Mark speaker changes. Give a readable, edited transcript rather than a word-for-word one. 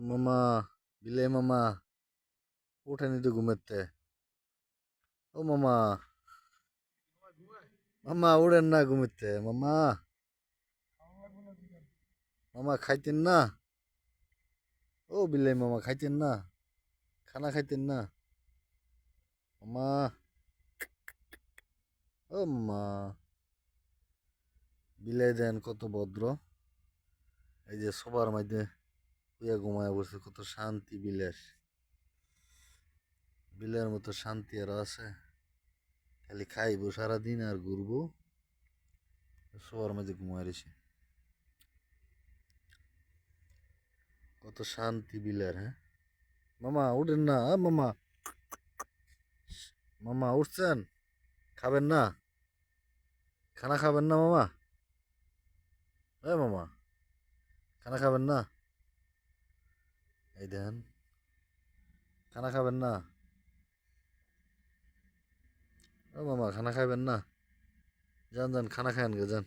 Speaker 1: মামা, বিলাই মামা, ওঠেনি তো ঘুমেতে। ও মামা, মামা উড়েন না ঘুমেতে। মামা, মামা খাইতেন না? ও বিলাই মামা খাইতেন না? খানা খাইতেন না? মামা, ও মামা, বিলাই দেন কত ভদ্র। এই যে সবার মধ্যে শুয়ে ঘুমায় বসে, কত শান্তি বিলাস। বিলের মতো শান্তি আর আছে? খালি খাইবো সারাদিন আর ঘুরবো, সবার মাঝে ঘুমায় রয়েছে। কত শান্তি বিলের, হ্যাঁ? মামা উঠেন না, মামা, মামা উঠছেন? খাবেন না? খানা খাবেন না মামা? মামা, খানা খাবেন না? এই দেন, খানা খাবেন না? ও মামা খানা খাবেন না? যান যান খানা খান গে যান।